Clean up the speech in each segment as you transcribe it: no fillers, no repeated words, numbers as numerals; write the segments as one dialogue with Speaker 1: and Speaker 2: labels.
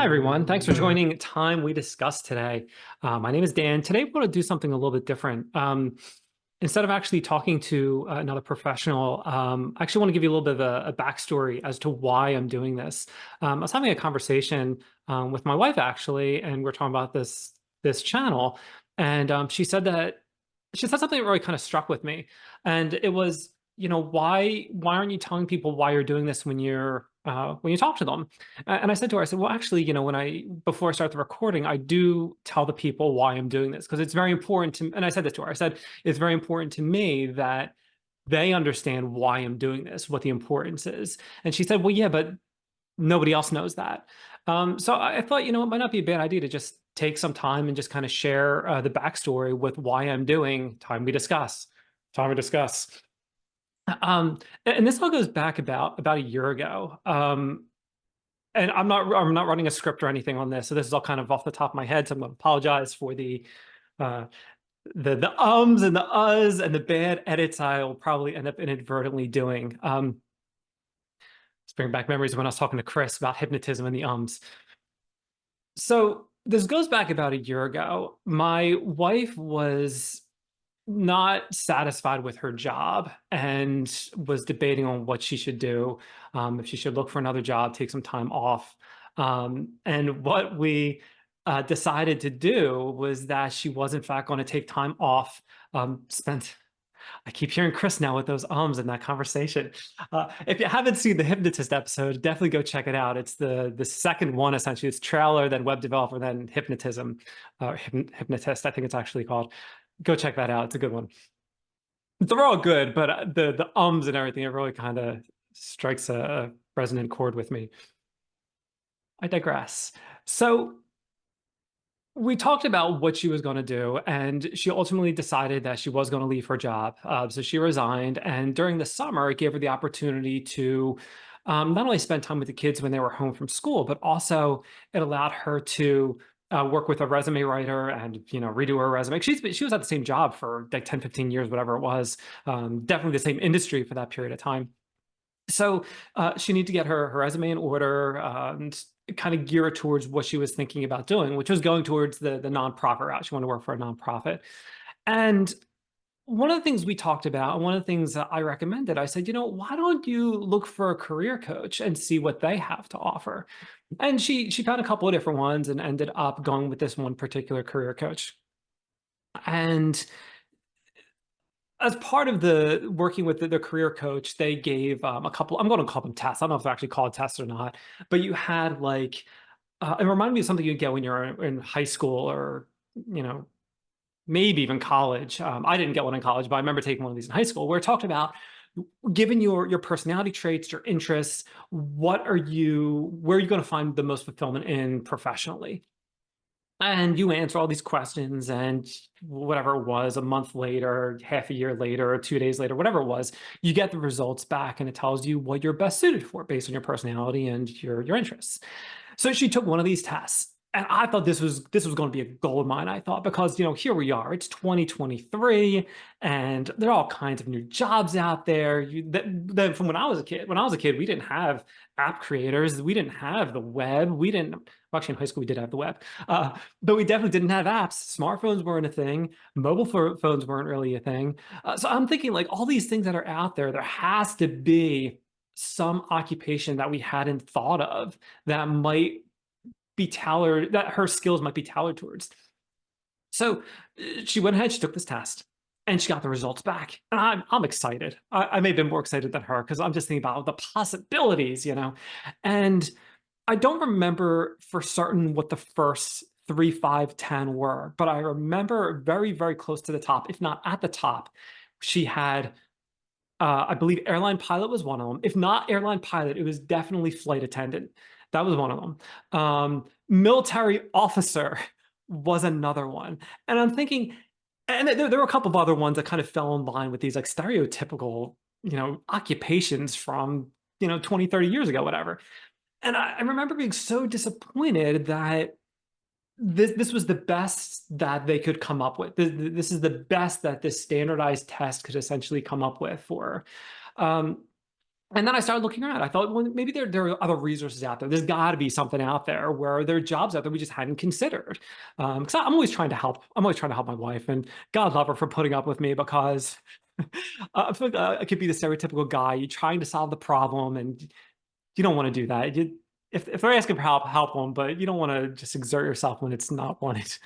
Speaker 1: Hi, everyone. Thanks for joining Time We Discuss today. My name is Dan. Today, we're going to do something a little bit different. Instead of actually talking to another professional, I actually want to give you a little bit of a backstory as to why I'm doing this. I was having a conversation with my wife, actually, and we're talking about this channel. And she said something that really kind of struck with me. And it was, why aren't you telling people why you're doing this when you talk to them? And I said to her, I said, well, actually, before I start the recording, I do tell the people why I'm doing this because it's very important to, and I said this to her, I said, it's very important to me that they understand why I'm doing this, what the importance is. And she said, well, yeah, but nobody else knows that. So I thought, it might not be a bad idea to just take some time and just kind of share the backstory with why I'm doing Time We Discuss. Time We Discuss. And this all goes back about a year ago. And I'm not running a script or anything on this, so this is all kind of off the top of my head. So I'm going to apologize for uh, the ums and the uhs and the bad edits I'll probably end up inadvertently doing. Let's bring back memories of when I was talking to Chris about hypnotism and the ums. So this goes back about a year ago. My wife was not satisfied with her job and was debating on what she should do, if she should look for another job, take some time off. And what we decided to do was that she was, in fact, going to take time off, spent I keep hearing Chris now with those ums in that conversation. If you haven't seen the hypnotist episode, definitely go check it out. It's the second one, essentially. It's trailer, then web developer, then hypnotism, hypnotist, I think it's actually called. Go check that out. It's a good one. They're all good, but the ums and everything, it really kind of strikes a resonant chord with me. I digress. So we talked about what she was going to do, and she ultimately decided that she was going to leave her job. So she resigned, and during the summer, it gave her the opportunity to not only spend time with the kids when they were home from school, but also it allowed her to work with a resume writer and redo her resume. She was at the same job for like 10, 15 years, whatever it was, definitely the same industry for that period of time. So she needed to get her resume in order and kind of gear it towards what she was thinking about doing, which was going towards the nonprofit route. She wanted to work for a nonprofit. And one of the things we talked about, and one of the things that I recommended, I said, why don't you look for a career coach and see what they have to offer? And she found a couple of different ones and ended up going with this one particular career coach. And as part of the working with the career coach, they gave a couple, I'm going to call them tests. I don't know if they're actually called tests or not, but you had like, it reminded me of something you get when you're in high school or, you know, maybe even college. I didn't get one in college, but I remember taking one of these in high school where it talked about, given your personality traits, your interests, where are you going to find the most fulfillment in professionally? And you answer all these questions, and whatever it was, a month later, half a year later, or 2 days later, whatever it was, you get the results back, and it tells you what you're best suited for based on your personality and your interests. So she took one of these tests, and I thought this was going to be a gold mine. I thought because here we are, it's 2023, and there are all kinds of new jobs out there. From when I was a kid, we didn't have app creators, we didn't have the web, we didn't. Well, actually, in high school we did have the web, but we definitely didn't have apps. Smartphones weren't a thing. Mobile phones weren't really a thing. So I'm thinking like all these things that are out there, there has to be some occupation that we hadn't thought of that might be tailored, that her skills might be tailored towards. So she went ahead, she took this test, and she got the results back. And I'm excited. I may have been more excited than her because I'm just thinking about the possibilities. And I don't remember for certain what the first 3, 5, 10 were, but I remember very, very close to the top, if not at the top. She had, I believe, airline pilot was one of them. If not airline pilot, it was definitely flight attendant. That was one of them. Military officer was another one. And I'm thinking, and there were a couple of other ones that kind of fell in line with these like stereotypical, occupations from, 20, 30 years ago, whatever. And I remember being so disappointed that this was the best that they could come up with. This is the best that this standardized test could essentially come up with for her. And then I started looking around. I thought, well, maybe there are other resources out there. There's got to be something out there where there are jobs out there we just hadn't considered. Because I'm always trying to help. I'm always trying to help my wife, and God love her for putting up with me because I feel like I could be the stereotypical guy. You're trying to solve the problem, and you don't want to do that. If they're asking for help, help them, but you don't want to just exert yourself when it's not wanted.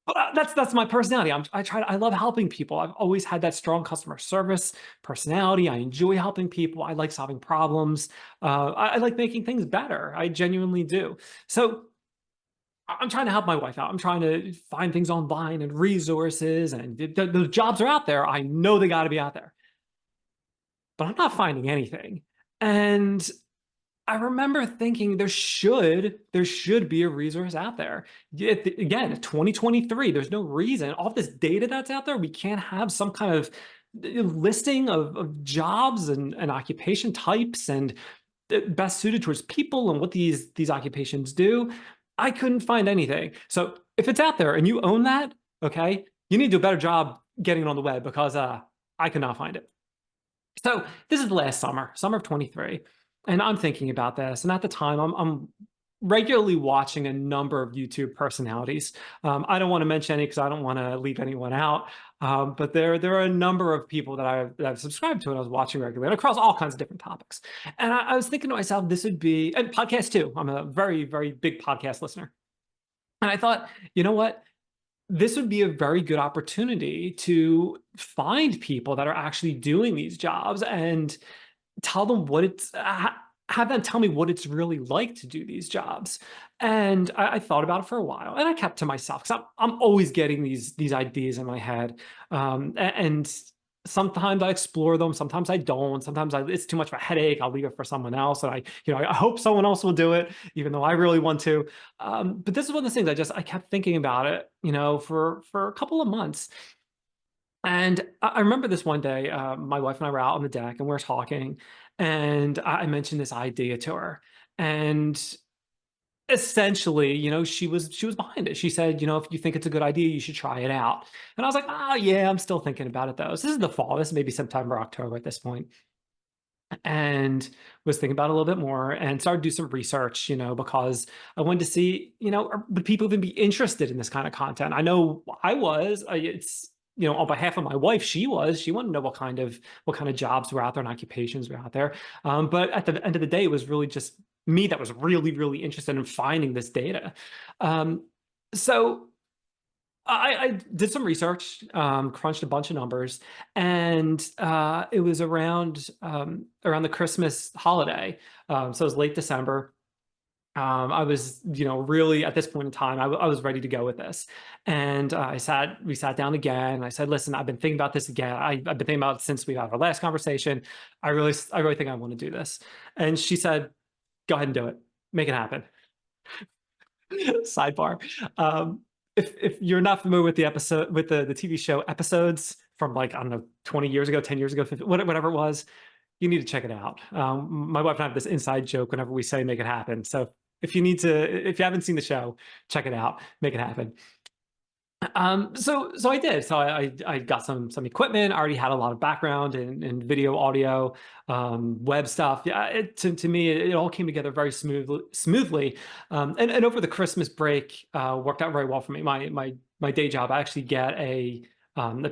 Speaker 1: But that's my personality. I love helping people. I've always had that strong customer service personality. I enjoy helping people. I like solving problems. I like making things better. I genuinely do. So I'm trying to help my wife out. I'm trying to find things online and resources, and the jobs are out there. I know they got to be out there, but I'm not finding anything. And I remember thinking there should be a resource out there. Again, 2023, there's no reason. All this data that's out there, we can't have some kind of listing of jobs and occupation types and best suited towards people and what these occupations do. I couldn't find anything. So if it's out there and you own that, okay, you need to do a better job getting it on the web because I could not find it. So this is last summer, summer of 23, and I'm thinking about this. And at the time, I'm regularly watching a number of YouTube personalities. I don't want to mention any because I don't want to leave anyone out. But there are a number of people that I've subscribed to and I was watching regularly and across all kinds of different topics. And I was thinking to myself, this would be, and podcasts too. I'm a very, very big podcast listener. And I thought, you know what? This would be a very good opportunity to find people that are actually doing these jobs and tell them what have them tell me what it's really like to do these jobs. And I thought about it for a while, and I kept to myself because I'm always getting these ideas in my head, and sometimes I explore them, sometimes I don't. Sometimes it's too much of a headache. I'll leave it for someone else, and I hope someone else will do it, even though I really want to. But this is one of the things I kept thinking about it, for a couple of months. And I remember this one day, my wife and I were out on the deck and we are talking, and I mentioned this idea to her. And essentially, she was behind it. She said, if you think it's a good idea, you should try it out. And I was like, oh yeah, I'm still thinking about it though. So this is the fall. This is maybe September, October at this point, and was thinking about it a little bit more and started to do some research, because I wanted to see, would people even be interested in this kind of content? I know I was. It's on behalf of my wife, she wanted to know what kind of jobs were out there and occupations were out there. But at the end of the day, it was really just me that was really, really interested in finding this data. So I did some research, crunched a bunch of numbers, and it was around the Christmas holiday. So it was late December. I was, really at this point in time, I was ready to go with this. And we sat down again. And I said, listen, I've been thinking about this again. I've been thinking about it since we had our last conversation. I really think I want to do this. And she said, go ahead and do it. Make it happen. Sidebar. If you're not familiar with the TV show Episodes from, like, I don't know, 20 years ago, 10 years ago, 15, whatever it was, you need to check it out. My wife and I have this inside joke whenever we say make it happen. So if you haven't seen the show, check it out, make it happen. So I did. So I got some equipment. I already had a lot of background in video, audio, web stuff. Yeah, to me, it all came together very smoothly. And over the Christmas break, worked out very well for me. My day job, I actually get a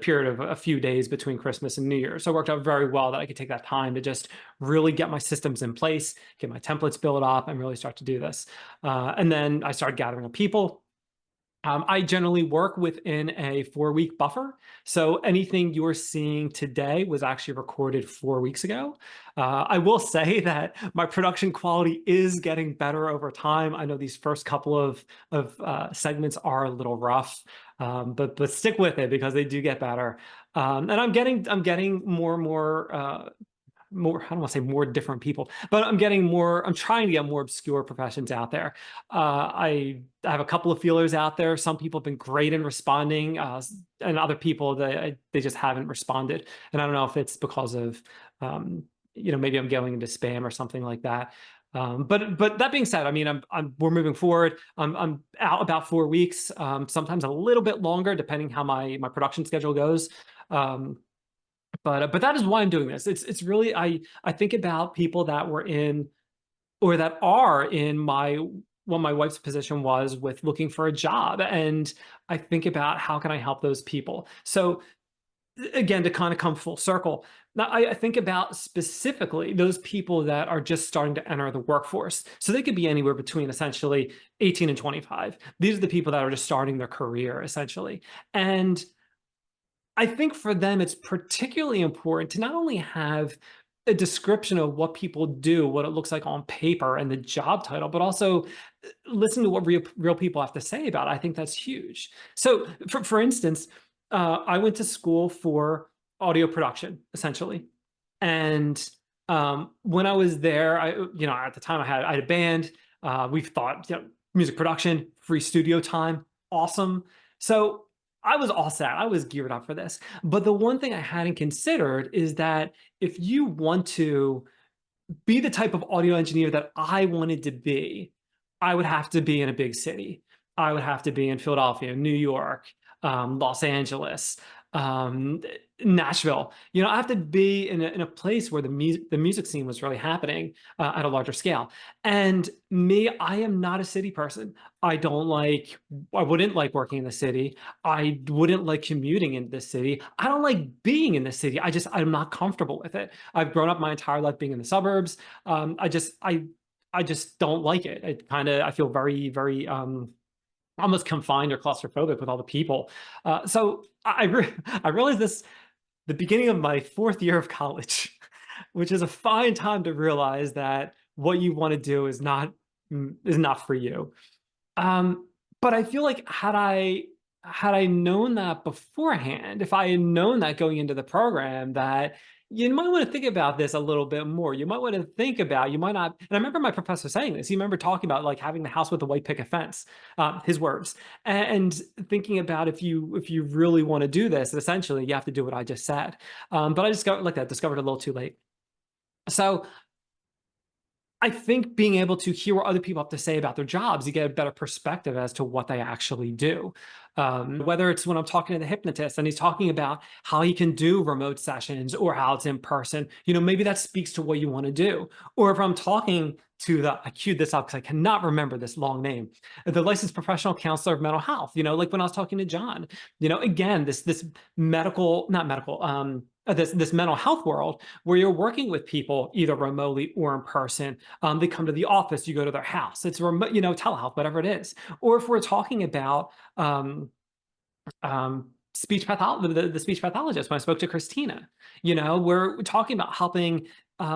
Speaker 1: period of a few days between Christmas and New Year. So it worked out very well that I could take that time to just really get my systems in place, get my templates built up, and really start to do this. And then I started gathering up people. I generally work within a 4-week buffer. So anything you're seeing today was actually recorded 4 weeks ago. I will say that my production quality is getting better over time. I know these first couple of segments are a little rough, but stick with it because they do get better. And I'm getting more and more, I don't want to say more different people, but I'm trying to get more obscure professions out there. I have a couple of feelers out there. Some people have been great in responding, and other people, they just haven't responded. And I don't know if it's because of, maybe I'm going into spam or something like that. But that being said, I mean, we're moving forward. I'm out about 4 weeks, sometimes a little bit longer, depending how my production schedule goes. But that is why I'm doing this. It's really, I think about people that were in, or that are in my, what my wife's position was with looking for a job, and I think about how can I help those people. So again, to kind of come full circle, now I think about specifically those people that are just starting to enter the workforce. So they could be anywhere between essentially 18 and 25. These are the people that are just starting their career essentially. And I think for them, it's particularly important to not only have a description of what people do, what it looks like on paper and the job title, but also listen to what real people have to say about it. I think that's huge. So, for instance, I went to school for audio production, essentially, and when I was there, at the time I had a band. We've thought, music production, free studio time, awesome. So I was all set. I was geared up for this. But the one thing I hadn't considered is that if you want to be the type of audio engineer that I wanted to be, I would have to be in a big city. I would have to be in Philadelphia, New York, Los Angeles, um, Nashville. I have to be in a place where the music scene was really happening at a larger scale. And me, I am not a city person. I don't like, I wouldn't like working in the city. I wouldn't like commuting into the city. I don't like being in the city. I'm not comfortable with it. I've grown up my entire life being in the suburbs. I just don't like it. I feel very, very, almost confined or claustrophobic with all the people. So I realized this the beginning of my fourth year of college, which is a fine time to realize that what you want to do is not for you. Um, but I feel like had I known that beforehand, if I had known that going into the program, that you might want to think about this a little bit more. You might want to think about, you might not. And I remember my professor saying this. He remember talking about like having the house with the white picket fence, his words, and thinking about if you really want to do this, essentially you have to do what I just said. But I discovered like that, discovered a little too late. So I think being able to hear what other people have to say about their jobs, you get a better perspective as to what they actually do. Whether it's when I'm talking to the hypnotist and he's talking about how he can do remote sessions or how it's in person, maybe that speaks to what you want to do. Or if I'm talking to I queued this up because I cannot remember this long name, the licensed professional counselor of mental health, like when I was talking to John, again, this medical, not medical, this mental health world where you're working with people either remotely or in person. They come to the office, you go to their house. It's remote, telehealth, whatever it is. Or if we're talking about speech pathology, the speech pathologist, when I spoke to Christina, we're talking about helping.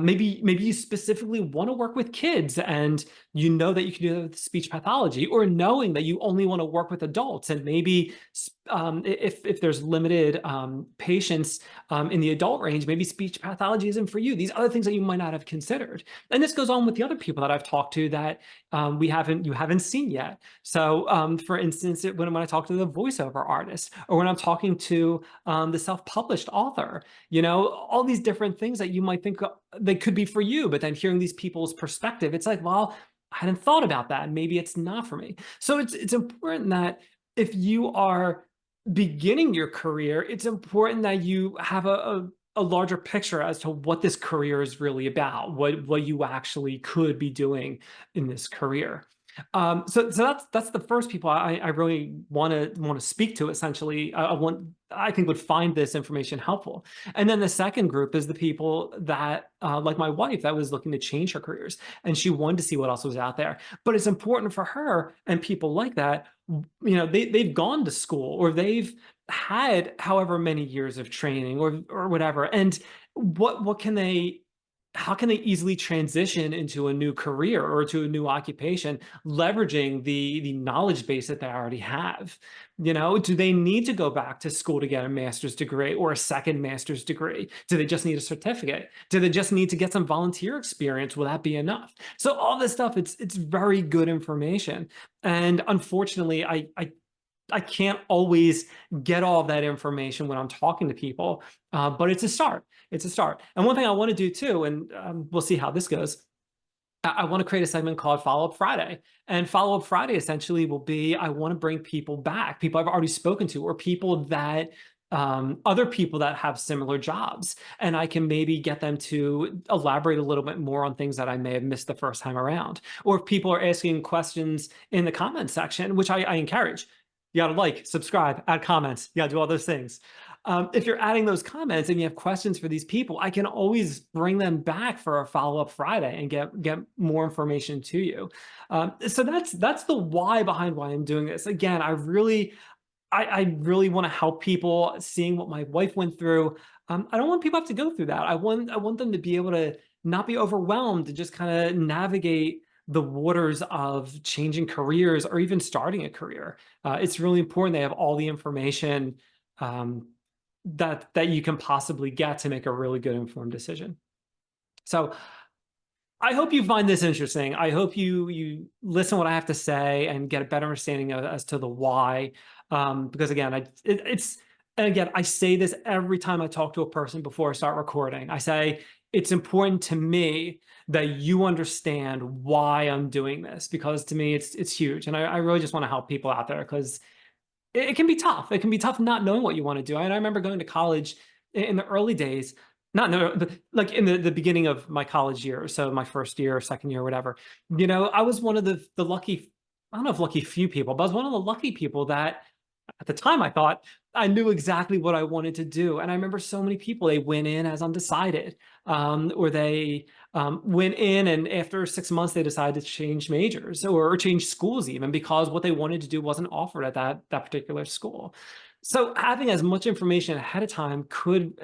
Speaker 1: Maybe you specifically want to work with kids, and that you can do that with speech pathology, or knowing that you only want to work with adults, and maybe if there's limited patients in the adult range, maybe speech pathology isn't for you. These other things that you might not have considered, and this goes on with the other people that I've talked to that you haven't seen yet. So, for instance, when I talk to the voiceover artist, or when I'm talking to the self-published author, all these different things that you might think they could be for you, but then hearing these people's perspective, it's like, well, I hadn't thought about that, and maybe it's not for me. So it's important that if you are beginning your career, it's important that you have a larger picture as to what this career is really about, what you actually could be doing in this career. So that's the first people I really want to speak to. Essentially, I think would find this information helpful. And then the second group is the people that, like my wife, that was looking to change her careers, and she wanted to see what else was out there. But it's important for her and people like that. They've gone to school, or they've had however many years of training, or whatever. And what can they? How can they easily transition into a new career or to a new occupation, leveraging the knowledge base that they already have? Do they need to go back to school to get a master's degree or a second master's degree? Do they just need a certificate? Do they just need to get some volunteer experience? Will that be enough? So all this stuff, it's very good information. And unfortunately, I can't always get all of that information when I'm talking to people, but it's a start. It's a start. And one thing I want to do too, and we'll see how this goes. I want to create a segment called Follow Up Friday. And Follow Up Friday essentially will be, I want to bring people back, people I've already spoken to, or people that other people that have similar jobs, and I can maybe get them to elaborate a little bit more on things that I may have missed the first time around. Or if people are asking questions in the comment section, which I encourage, you gotta like, subscribe, add comments, you gotta do all those things. If you're adding those comments and you have questions for these people, I can always bring them back for a follow-up Friday and get more information to you. So that's the why behind why I'm doing this. Again, I really want to help people seeing what my wife went through. I don't want people to have to go through that. I want them to be able to not be overwhelmed and just kind of navigate the waters of changing careers or even starting a career. It's really important they have all the information um, that you can possibly get to make a really good informed decision. So I hope you find this interesting. I hope you listen to what I have to say and get a better understanding as to the why. Because again, and again, I say this every time I talk to a person before I start recording. I say it's important to me that you understand why I'm doing this, because to me it's huge, and I really just want to help people out there because it can be tough. It can be tough not knowing what you want to do. And I remember going to college in the early days, not no, but like in the beginning of my college year, so my first year, second year, whatever. I was one of the lucky, I don't know if lucky few people, but I was one of the lucky people that at the time I thought I knew exactly what I wanted to do. And I remember so many people, they went in as undecided, or they went in and after 6 months, they decided to change majors or change schools even because what they wanted to do wasn't offered at that particular school. So having as much information ahead of time could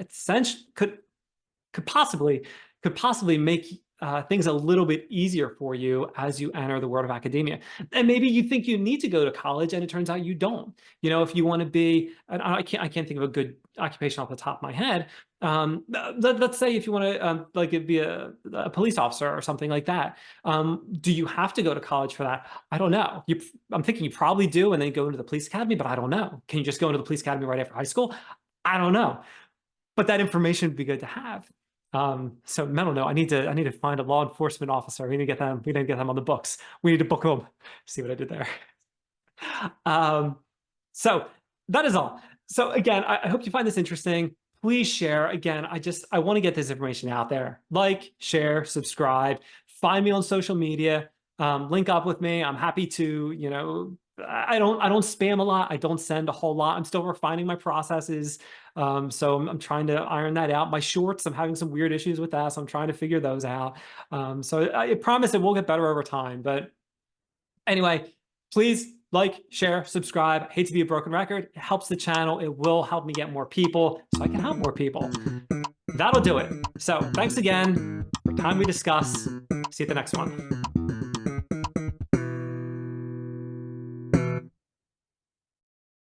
Speaker 1: possibly make things a little bit easier for you as you enter the world of academia. And maybe you think you need to go to college, and it turns out you don't. If you want to be, and I can't think of a good occupation off the top of my head. Let's say if you want to like be a police officer or something like that. Do you have to go to college for that? I don't know. I'm thinking you probably do, and then go into the police academy, but I don't know. Can you just go into the police academy right after high school? I don't know. But that information would be good to have. So I don't know. I need to find a law enforcement officer. We need to get them. We need to get them on the books. We need to book them. See what I did there. Um, so that is all. So again, I hope you find this interesting. Please share. Again, I want to get this information out there. Like, share, subscribe. Find me on social media. Link up with me. I'm happy to, I don't spam a lot. I don't send a whole lot. I'm still refining my processes. So I'm trying to iron that out. My shorts, I'm having some weird issues with that. So I'm trying to figure those out. So I promise it will get better over time. But anyway, please like, share, subscribe. I hate to be a broken record. It helps the channel. It will help me get more people so I can help more people. That'll do it. So thanks again for time we discuss. See you at the next one.